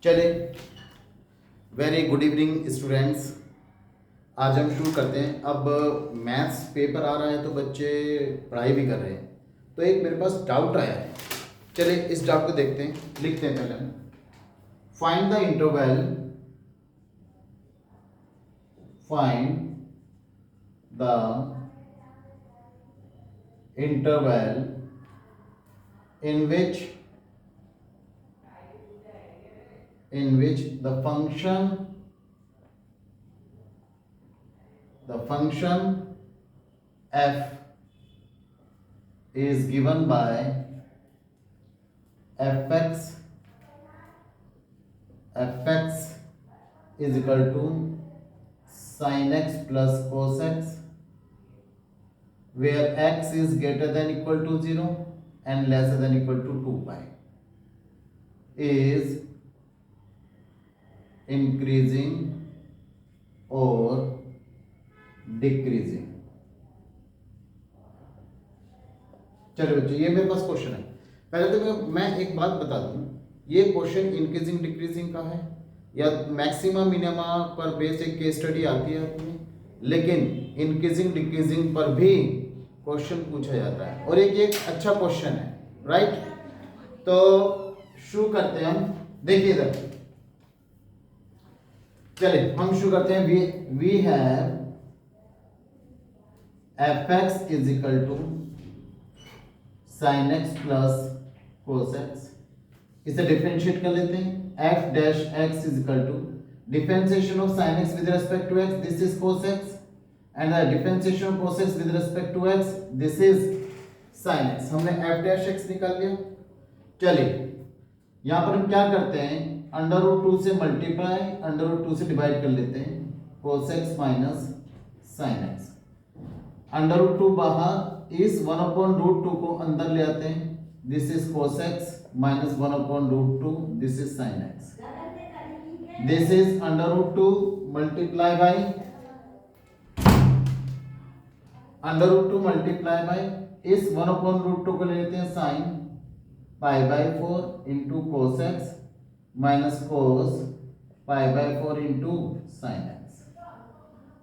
चले, very good evening students. आज हम शुरू करते हैं। अब मैथ्स पेपर आ रहा है तो बच्चे पढ़ाई भी कर रहे हैं, तो एक मेरे पास डाउट आया है। चले इस डाउट को देखते हैं, लिखते हैं पहले। Find the interval, find the interval in which the function f is given by fx is equal to sin x plus cos x, where x is greater than equal to 0 and lesser than equal to 2 pi, is increasing or decreasing। चलो बच्चों, ये मेरे पास question है। पहले तो मैं एक बात बता दूं, ये क्वेश्चन इंक्रीजिंग डिक्रीजिंग का है या मैक्सिमम मिनिमा पर बेस एक केस स्टडी आती है अपनी, लेकिन इंक्रीजिंग डिक्रीजिंग पर भी क्वेश्चन पूछा जाता है और एक अच्छा क्वेश्चन है, राइट। तो शुरू करते हैं हम। देखिए इधर, चलिए हम शुरू करते हैं। We have f x is equal to sine x plus cos x. इसे डिफरेंशिएट कर लेते हैं। F dash x is equal to differentiation of sine x with respect to x, this is cos x, and the differentiation of cos x with respect to x, this is sin x। हमने f dash x निकाल लिया। चलिए यहाँ पर हम क्या करते हैं, अंडर रूट 2 से मल्टीप्लाई अंडर रूट 2 से डिवाइड कर लेते हैं। cos x minus sin x, under root 2 बाहर, इस 1/√2 को अंदर ले आते हैं। This is cos x minus 1/√2, this is sin x। This is under root 2 multiply by under root 2 multiply by, इस 1/√2 को ले लेते हैं sine π/4 into cos x minus cos π/4 into sine x.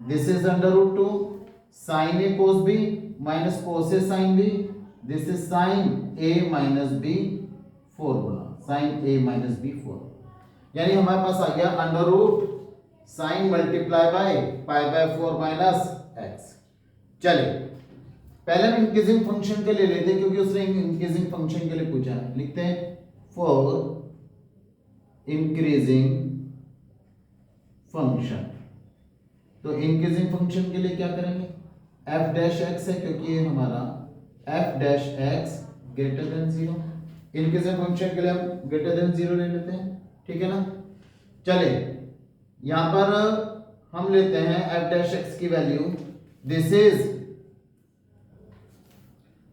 This is under root 2 sine a cos b minus cos a sine B, this is sine a minus b formula, sine a minus b formula. यानी हमारे पास आ गया under root sine multiply by π/4 minus x. चलिए पहले हम increasing function के लिए लेते हैं, क्योंकि उसने इंक्रीजिंग फंक्शन के लिए पूछा है। लिखते हैं फॉर इंक्रीजिंग फंक्शन। तो इंक्रीजिंग फंक्शन के लिए क्या करेंगे, एफ डैश एक्स है, क्योंकि ये हमारा F dash x greater than 0। Increasing function के लिए हम ग्रेटर देन 0 ले लेते हैं, ठीक है ना। चले यहां पर हम लेते हैं एफ डैश एक्स की value, this is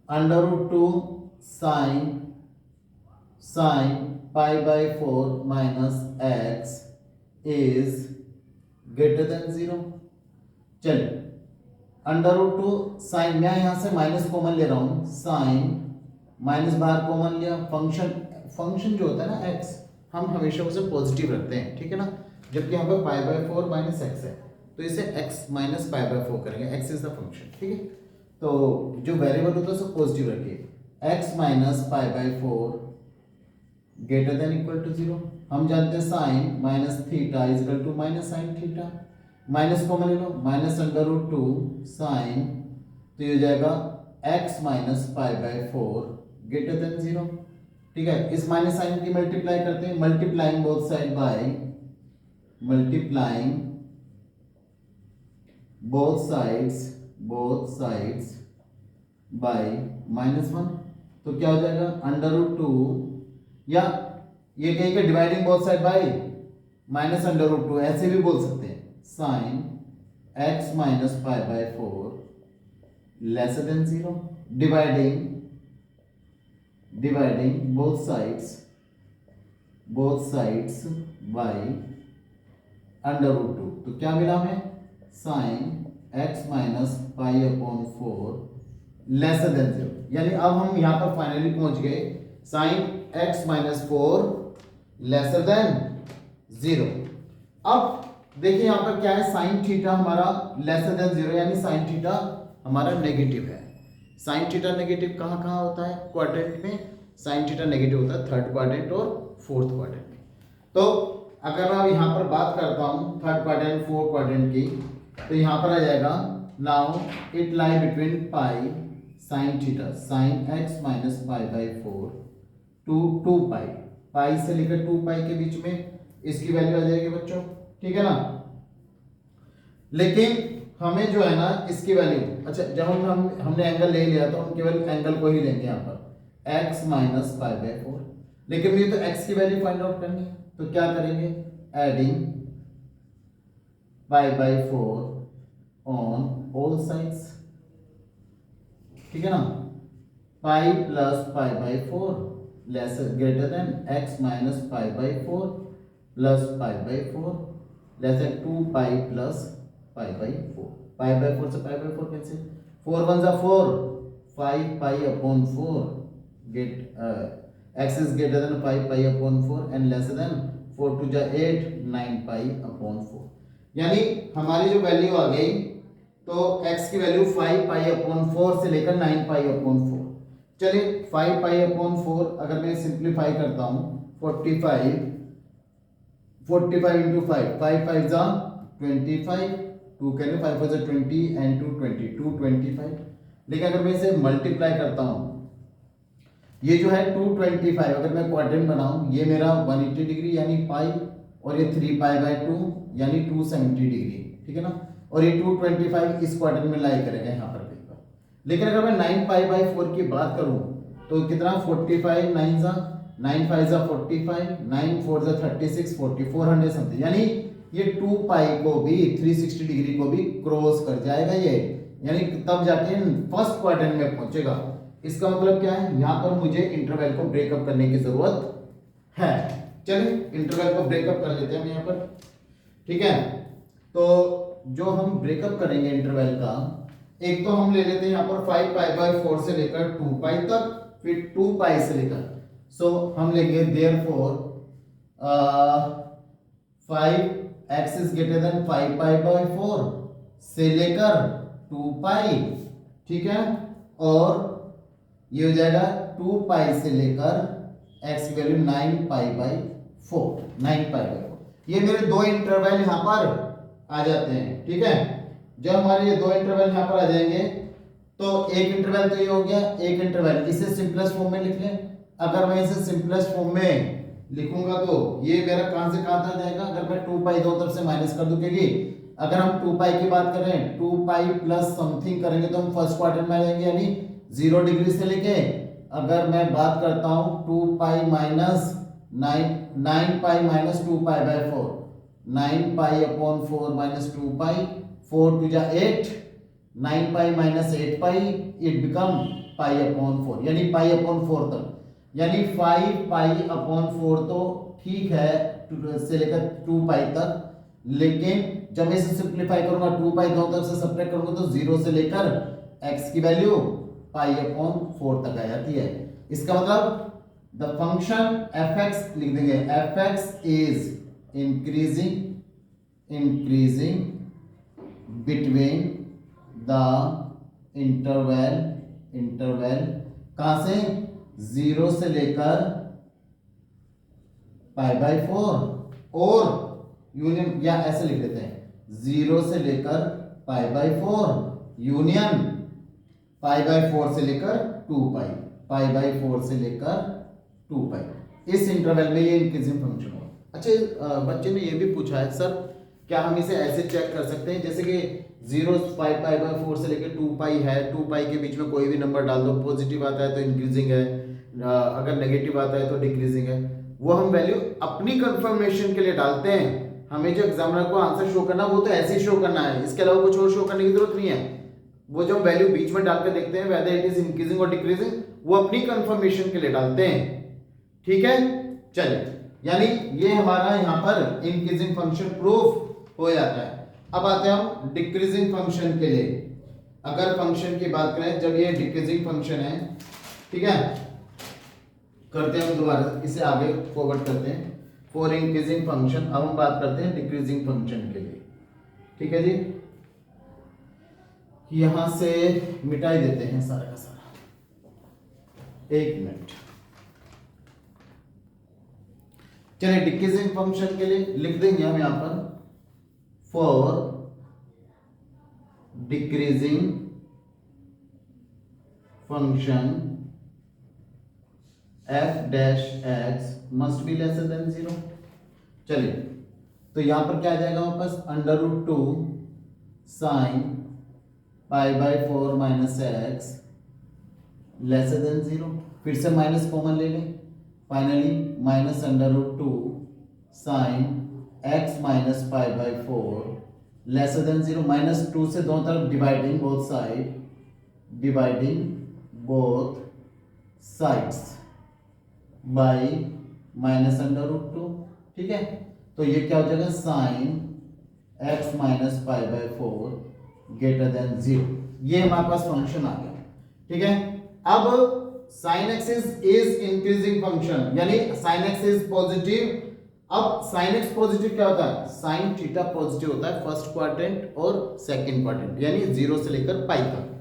under root 2 sine π/4 minus x is greater than 0। चलिए अंडर रूट 2 साइन, मैं यहां से माइनस कॉमन ले रहा हूं, साइन माइनस बाहर कॉमन लिया। फंक्शन जो होता है ना एक्स, हम हमेशा उसे पॉजिटिव रखते हैं, ठीक है ना। जबकि यहाँ पर π/4 माइनस एक्स है, तो इसे x माइनस π/4 करेंगे। x इज द फंक्शन, ठीक है। तो जो वेरिएबल होता है उसको पॉजिटिव रखिए। x minus π/4 greater than equal to 0। हम जानते हैं sine minus theta is equal to minus sine theta, minus common ले लो, माइनस अंडर रूट 2 साइन, तो ये हो जाएगा x माइनस π/4 ग्रेटर देन 0, ठीक है। इस माइनस साइन की मल्टीप्लाई करते हैं, multiplying both side by multiplying both sides by -1, तो क्या हो जाएगा अंडर रूट 2, या ये कहेंगे dividing both side by minus under root 2, ऐसे भी बोल सकते हैं, sine x minus π/4 lesser than 0, dividing both sides by under root 2, तो क्या मिला हमें, sine x minus π/4 lesser than 0। यानी अब हम यहां पर फाइनली पहुंच गए, sine x minus 4 lesser than 0। अब देखिए यहाँ पर क्या है, साइन थीटा हमारा लेसर देन 0 यानी साइन थीटा हमारा नेगेटिव है। साइन थीटा नेगेटिव कहाँ कहाँ होता है क्वाड्रेंट में, साइन थीटा नेगेटिव होता है थर्ड क्वाड्रेंट और फोर्थ क्वाड्रेंट में। तो अगर मैं यहाँ पर बात करता हूँ थर्ड क्वाड्रेंट फोर्थ क्वाड्रेंट की, तो यहाँ पर आ जाएगा now it lie between pi sine theta sine x minus pi by 4 to 2 pi, pi से लेकर 2 पाई के बीच में इसकी वैल्यू आ जाएगी बच्चों, ठीक है ना। लेकिन हमें जो है ना इसकी वैल्यू, अच्छा जब हमने एंगल ले लिया तो हम केवल एंगल को ही लेंगे यहाँ पर x माइनस पाई बाई 4, लेकिन मुझे तो x की वैल्यू फाइंड आउट करनी है, तो क्या करेंगे, adding pi by 4 on all sides, ठीक है ना। पाई plus pi by 4 less greater than x minus pi by 4 plus pi by 4 less than 2 pi plus pi by 4, pi by 4 से पाई बाई 4 कैंसिल, 4 1 जा 4, 5 pi upon 4 get x is greater than 5 pi upon 4 and lesser than 4 2 जा 8 9 pi upon 4, यानी हमारी जो value आ गई तो x की value 5 pi upon 4 से लेकर 9 pi upon 4। चलिए 5 pi upon 4 अगर मैं सिंप्लीफाई करता हूँ 45 into 5, 5 5 जा 25, 2 करें 5 4 जा 20 and 2 20, 225। लेकिन अगर मैं इसे मल्टीप्लाई करता हूँ, ये जो है 225 अगर मैं क्वाड्रेंट बनाऊं, ये मेरा 180 डिग्री यानी पाई, और ये 3 पाई बाई 2 यानी 270 डिग्री, ठीक है ना। और ये 225 इस क्वाड्रेंट में लाई करेगा यहाँ पर कहीं पर। लेकिन अगर मैं 9 पाई बाई 4 की बात करूं तो कितना, 45 9 जा 9 5 जा 45 9 4 जा 36 400 समथिंग, यानी ये 2 पाई को भी 360 डिग्री को भी क्रॉस कर जाएगा ये, यानी तब जाके फर्स्ट क्वाड्रेंट में पहुंचेगा। इसका मतलब क्या है, यहां पर मुझे इंटरवल को ब्रेकअप करने की जरूरत है। चलिए इंटरवल को ब्रेकअप कर लेते हैं हम यहां पर, ठीक है। तो जो हम ब्रेकअप करेंगे इंटरवल का, एक तो हम ले लेते हैं यहां पर 5 पाई बाई 4 से लेकर 2 पाई तक, फिर 2 पाई से लेकर, सो हम लेंगे therefore 5x is greater then 5 pi by 4 से लेकर 2 पाई, ठीक है। और ये हो जाएगा 2 पाई से लेकर x की value 9 pi by 4, 9 pi by 4। ये मेरे दो इंटरवल यहाँ पर आ जाते हैं, ठीक है। जब हमारे ये दो इंटरवल यहाँ पर आ जाएंगे तो एक इंटरवल तो ये हो गया, एक इंटरवल इसे सिंपलेस्ट फॉर्म में लिख लें। अगर मैं इसे सिंपलेस्ट फॉर्म में लिखूंगा तो ये मेरा कहां से कहां तक जाएगा, अगर मैं 2 पाई दो तरफ से माइनस कर दूं, क्योंकि अगर हम 2 पाई की बात करें 2 पाई प्लस समथिंग करेंगे तो हम फर्स्ट क्वाड्रेंट में आ जाएंगे, यानी 0 डिग्री से लेके, अगर मैं बात करता हूं 2 pi minus 9 pi minus 2 pi by 4, 9 pi upon 4 minus 2 पाई, 4 2 जा 8, 9 pi minus 8 pi, it become pi upon 4, यानी पाई अपॉन 4 तक, यानी 5 पाई अपॉन 4 तो ठीक है से लेकर 2 पाई तक। लेकिन जब मैं इसे सिंप्लीफाई करूंगा 2 पाई दो तरफ से सब्ट्रैक्ट करूंगा तो 0 से लेकर x की वैल्यू पाई अपॉन 4 तक आ जाती है। इसका मतलब द फंक्शन fx लिख देंगे, fx is increasing between the interval कहां से, 0 से लेकर पाई बाई 4 और यूनियन, या ऐसे लिख देते हैं 0 से लेकर पाई बाई 4 यूनियन पाई बाई 4 से लेकर 2 पाई, पाई बाई 4 से लेकर 2 पाई, इस इंटरवल में ये इंक्रीजिंग फंक्शन होगा। अच्छा बच्चे ने ये भी पूछा है सर क्या हम इसे ऐसे चेक कर सकते हैं जैसे कि 0 पाई पाई बाई 4 से लेकर 2 पाई है, 2 पाई के बीच में कोई भी नंबर डाल दो, पॉजिटिव आता है तो इंक्रीजिंग है, अगर नेगेटिव आता है तो डिक्रीजिंग है। वो हम वैल्यू अपनी कंफर्मेशन के लिए डालते हैं, हमें जो एग्जामिनर को आंसर शो करना वो तो ऐसे ही शो करना है, इसके अलावा कुछ और शो करने की जरूरत नहीं है। वो जो वैल्यू बीच में डालकर देखते हैं वेदर इट इज इंक्रीजिंग और डिक्रीजिंग, वो अपनी कंफर्मेशन के लिए डालते हैं, ठीक है। चलिए यानी ये हमारा यहाँ पर इंक्रीजिंग फंक्शन प्रूफ हो जाता है। अब आते हैं हम डिक्रीजिंग फंक्शन के लिए। अगर फंक्शन की बात करें जब ये डिक्रीजिंग फंक्शन है, ठीक है, करते हैं हम दोबारा इसे आगे फॉरवर्ड करते हैं। For increasing function. अब हम बात करते हैं डिक्रीजिंग फंक्शन के लिए। ठीक है जी, यहां से मिटाई देते हैं सारा का सारा। 1 मिनट। चलिए डिक्रीजिंग फंक्शन के लिए लिख देंगे हम यहां पर, for decreasing function f dash x must be lesser than 0। चलिए तो यहां पर क्या आ जाएगा हमारे पास, under root 2 sine pi by 4 minus x lesser than 0। फिर से माइनस कॉमन ले लें, finally minus under root 2 sine x minus pi by 4 lesser than 0। Minus 2 से दोनों तरफ dividing both side, dividing both sides by minus under root 2। ठीक है, तो ये क्या हो जाएगा, sine x minus pi by 4 greater than 0। ये हमारे पास फंक्शन आ गया। ठीक है, अब sine x is increasing function, यानी साइन x इज पॉजिटिव। अब साइन x पॉजिटिव क्या होता है, साइन थीटा पॉजिटिव होता है फर्स्ट क्वाड्रेंट और सेकंड क्वाड्रेंट, यानी 0 से लेकर पाई तक।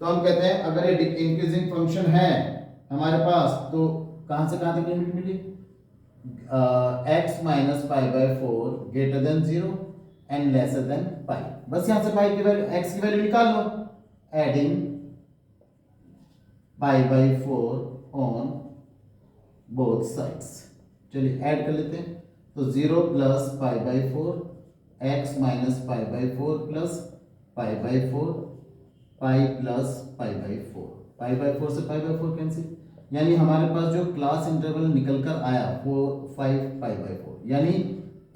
तो हम कहते हैं अगर ये इंक्रीजिंग फंक्शन है हमारे पास, तो कहां से कहां तक लिमिट मिली, x minus pi by 4 greater than 0 and lesser than pi. बस यहां से पाई की वैल्यू, x की वैल्यू निकाल लो, adding pi by 4 on both sides. चलिए ऐड कर लेते हैं, तो 0 plus pi by 4 x minus pi by 4 plus pi by 4 pi plus pi by 4, pi by 4 से पाई बाई 4 कैंसिल, यानी हमारे पास जो क्लास इंटरवल निकल कर आया 4 5 पाई बाई 4, यानी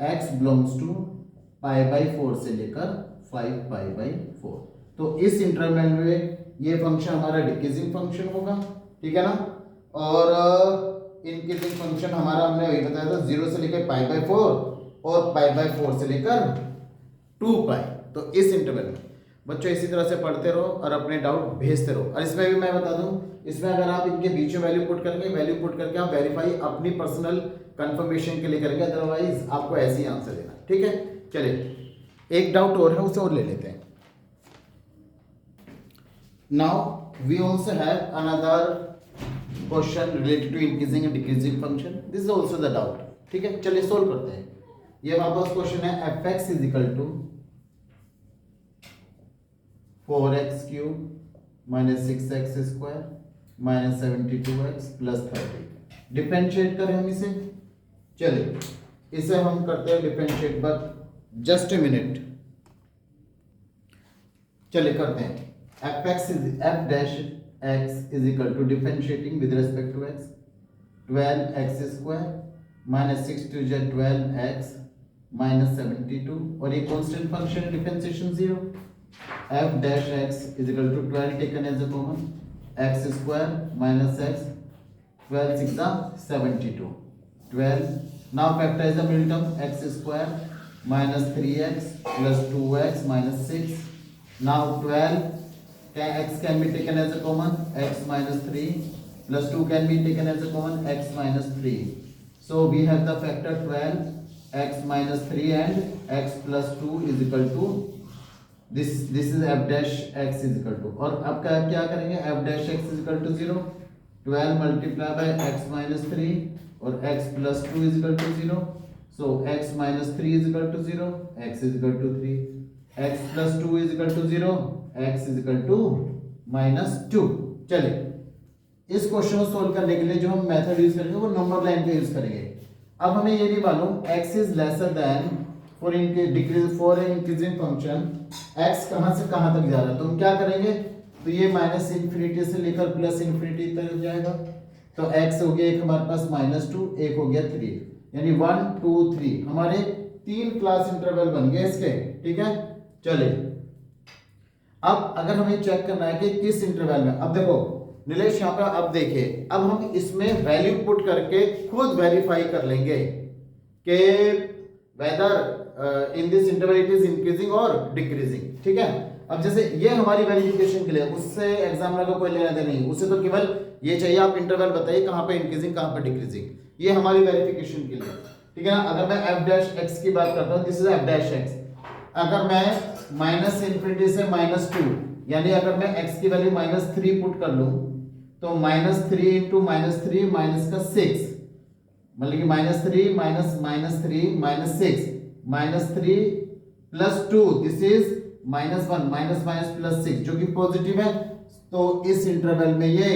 x belongs to pi by 4 से लेकर 5 पाई बाई 4। तो इस इंटरवल में ये फंक्शन हमारा डिक्रीजिंग फंक्शन होगा। ठीक है ना, और इंक्रीजिंग फंक्शन हमारा हमने वही बताया था 0 से लेकर पाई बाई 4 और पाई बाई 4 से लेकर 2 पाई। तो इस इंटरवल में बच्चों इसी तरह से पढ़ते रहो और अपने डाउट भेजते रहो। और इसमें भी मैं बता दूं, इसमें अगर आप इनके बीच में वैल्यू पुट करके आप वेरीफाई अपनी पर्सनल कंफर्मेशन के लिए करेंगे, अदरवाइज आपको ऐसे ही आंसर देना। ठीक है, चलिए एक डाउट और है, उसे और ले लेते हैं। Now we also have another question related to increasing and decreasing function, this is also the doubt. ठीक है, चलिए सोल्व करते हैं। ये हमारे पास क्वेश्चन है fx is equal to 4x cube minus 6x square minus 72x plus 30। Differentiate करें हम इसे, चलिए इसे हम करते हैं differentiate, but just a minute. चलिए करते हैं, f dash x is equal to differentiating with respect to x 12x square minus 6 to 12x minus 72, और ये constant function differentiation 0। f dash x is equal to 12 taken as a common, x square minus x, 12 6 72, 12. Now factorize the middle term, x square minus 3x plus 2x minus 6. Now 12 x can be taken as a common, x minus 3 plus 2 can be taken as a common, x minus 3. So we have the factor 12, x minus 3 and x plus 2 is equal to this is f dash x is equal to, और अब क्या करेंगे, f dash x is equal to 0, 12 multiply by x minus 3 और x plus 2 is equal to 0, so x minus 3 is equal to 0, x is equal to 3, x plus 2 is equal to 0, x is equal to minus 2। चलिए इस question को solve करने के लिए जो हम method use करेंगे वो नंबर लाइन का यूज करेंगे। अब हमें ये नहीं मालूम x is lesser than for increasing function x कहां से कहां तक जा रहा है, तो हम क्या करेंगे, तो ये माइनस इन्फिनिटी से लेकर प्लस इन्फिनिटी तक जाएगा। तो x हो गया एक हमारे पास -2, एक हो गया 3, यानी 1 2 3 हमारे 3 क्लास इंटरवल बन गए इसके। ठीक है, चलिए अब अगर हमें चेक करना है कि किस इंटरवल में, अब देखो नीलेश यहाँ पर, अब देखिए अब हम इसमें वैल्यू पुट करके खुद वेरीफाई कर लेंगे कि whether in this interval it is increasing और डिक्रीजिंग। ठीक है, अब जैसे ये हमारी वेरिफिकेशन के लिए, उससे एग्जामिनर को कोई लेना देना नहीं, उसे तो केवल ये चाहिए आप इंटरवल बताइए कहां पे इंक्रीजिंग कहां पे डिक्रीजिंग, ये हमारी वेरिफिकेशन के लिए। ठीक है ना। अगर मैं एफ डैश एक्स की बात करता हूँ, this is F dash x, अगर मैं माइनस इन्फिनिटी से -2 यानी अगर मैं x की वैल्यू -3 पुट कर लूं तो -3 इंटू -3 माइनस का 6, मतलब कि -3 -3 -6 -3 +2, दिस इज -1 माइनस +6 जो कि पॉजिटिव है, तो इस इंटरवल में ये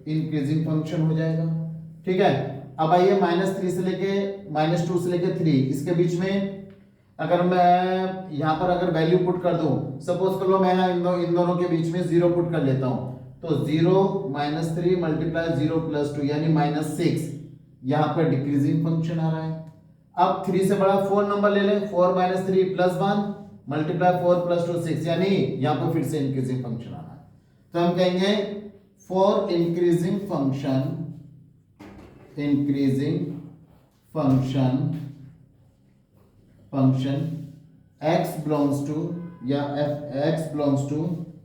इंक्रीजिंग फंक्शन हो जाएगा। ठीक है, अब आइए -3 से लेके -2 से लेके 3, इसके बीच में अगर मैं यहाँ पर अगर वैल्यू पुट कर दूं, सपोज कर लो मैं इन दोनों के बीच में 0 पुट कर लेता हूं, तो 0 -3 मल्टीप्लाई 0 +2 यानी -6, यहाँ पर डिक्रीजिंग फंक्शन आ रहा है। अब 3 से बड़ा 4 नंबर ले लें, 4 - 3 +1 मल्टीप्लाई 4 +2 6, यानी यहाँ पर फिर से इंक्रीजिंग फंक्शन आ रहा है। तो हम कहेंगे for increasing function x belongs to या x बिलोंग्स टू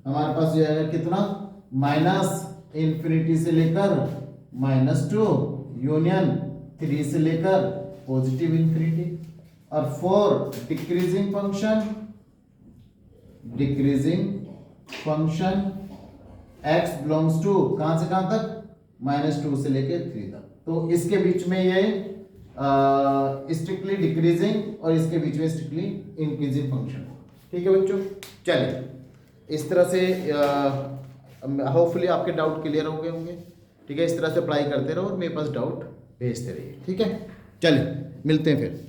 हमारे पास ये है कितना, -इन्फिनिटी से लेकर -2 यूनियन 3 से लेकर पॉजिटिव इन्फिनिटी। और for decreasing function x belongs to कहां से कहां तक, -2 से लेकर 3 तक, तो इसके बीच में ये स्ट्रिक्टली डिक्रीजिंग और इसके बीच में स्ट्रिक्टली इंक्रीजिंग फंक्शन। ठीक है बच्चों, चलिए इस तरह से होपफुली आपके डाउट क्लियर हो गए होंगे। ठीक है, इस तरह से अप्लाई करते रहो और मेरे पास डाउट भेजते रहिए। ठीक है, चलिए मिलते हैं फिर।